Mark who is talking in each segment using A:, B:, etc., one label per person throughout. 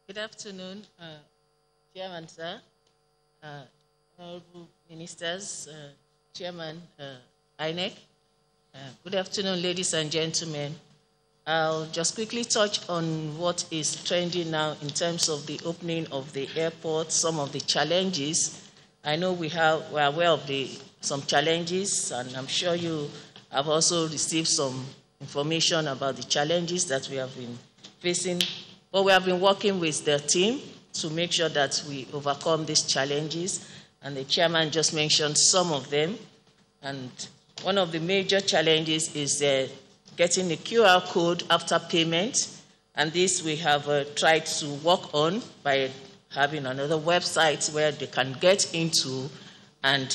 A: Good afternoon, Chairman, sir, honorable ministers, Chairman INEC. Good afternoon, ladies and gentlemen. I'll just quickly touch on what is trending now in terms of the opening of the airport, some of the challenges. I know we are aware of some challenges, and I'm sure you have also received some information about the challenges that we have been facing. But we have been working with the team to make sure that we overcome these challenges, and the chairman just mentioned some of them. And one of the major challenges is getting a QR code after payment, and this we have tried to work on by having another website where they can get into and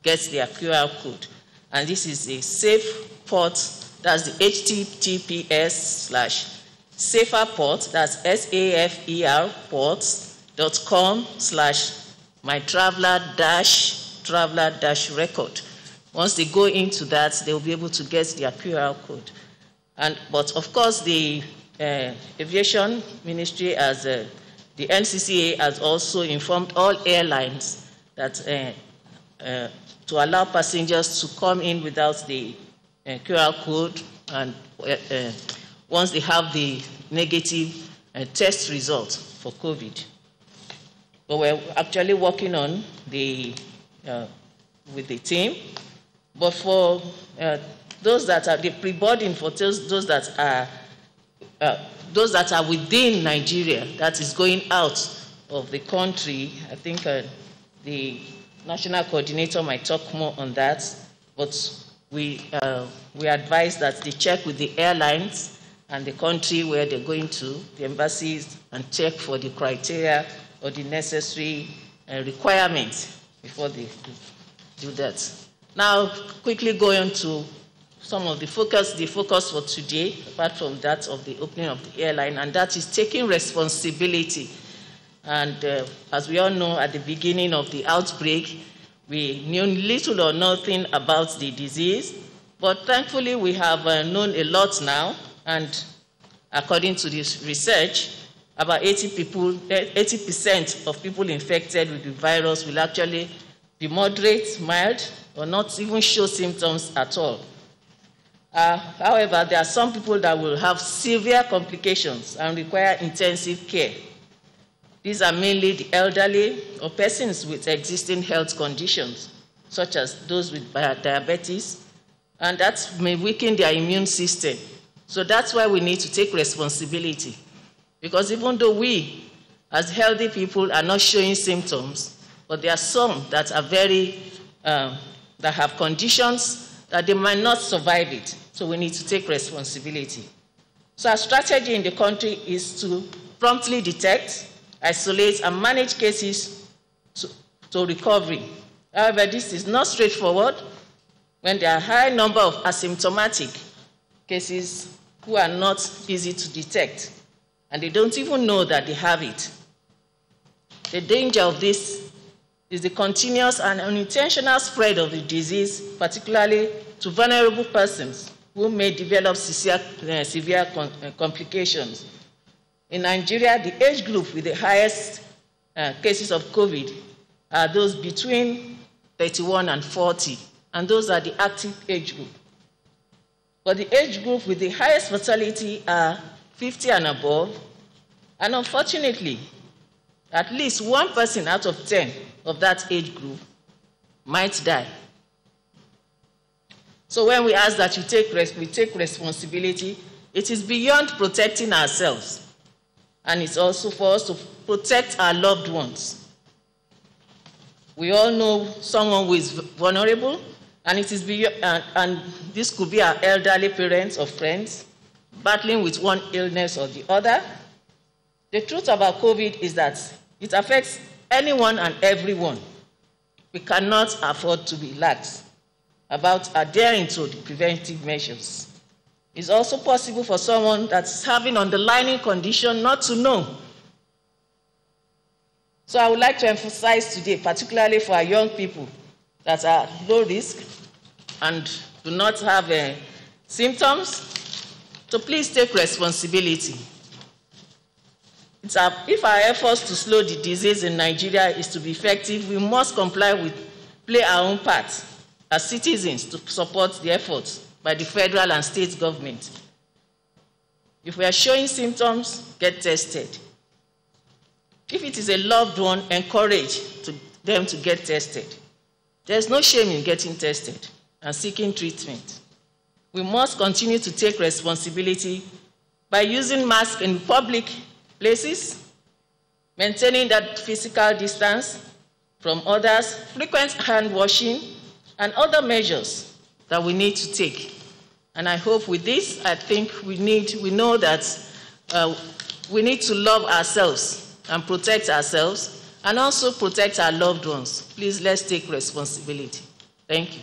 A: get their QR code. And this is a safe port, that's the https:/saferport, that's saferport.com/mytraveler-record. Once they go into that, they'll be able to get their QR code. But of course, the Aviation Ministry, as the NCCA, has also informed all airlines that to allow passengers to come in without the QR code, and once they have the negative test result for COVID. But we're actually working on with the team. But for those that are the pre-boarding, for those that are within Nigeria, that is going out of the country, I think the national coordinator might talk more on that. But we advise that they check with the airlines and the country where they're going to, the embassies, and check for the criteria or the necessary requirements before they do that. Now, quickly going to some of the focus for today, apart from that of the opening of the airline, and that is taking responsibility. And as we all know, at the beginning of the outbreak, we knew little or nothing about the disease, but thankfully we have known a lot now, and according to this research, about 80% of people infected with the virus will actually be moderate, mild, or not even show symptoms at all. However, there are some people that will have severe complications and require intensive care. These are mainly the elderly or persons with existing health conditions, such as those with diabetes, and that may weaken their immune system. So that's why we need to take responsibility. Because even though we, as healthy people, are not showing symptoms, but there are some that are that have conditions that they might not survive it. So we need to take responsibility. So our strategy in the country is to promptly detect, isolate, and manage cases to recovery. However, this is not straightforward when there are a high number of asymptomatic cases who are not easy to detect, and they don't even know that they have it. The danger of this is the continuous and unintentional spread of the disease, particularly to vulnerable persons who may develop severe complications. In Nigeria, the age group with the highest cases of COVID are those between 31 and 40, and those are the active age group. But the age group with the highest mortality are 50 and above, and unfortunately, at least one person out of 10 of that age group might die. So when we ask that we take responsibility, it is beyond protecting ourselves, and it's also for us to protect our loved ones. We all know someone who is vulnerable, and it is beyond, and this could be our elderly parents or friends battling with one illness or the other. The truth about COVID is that it affects anyone and everyone. We cannot afford to be lax about adhering to the preventive measures. It's also possible for someone that's having underlying condition not to know. So I would like to emphasize today, particularly for our young people that are low risk and do not have symptoms, to please take responsibility. If our efforts to slow the disease in Nigeria is to be effective, we must play our own part as citizens to support the efforts by the federal and state government. If we are showing symptoms, get tested. If it is a loved one, encourage them to get tested. There's no shame in getting tested and seeking treatment. We must continue to take responsibility by using masks in public places, maintaining that physical distance from others, frequent hand washing, and other measures that we need to take. And I hope with this, I think we know that we need to love ourselves and protect ourselves and also protect our loved ones. Please, let's take responsibility. Thank you.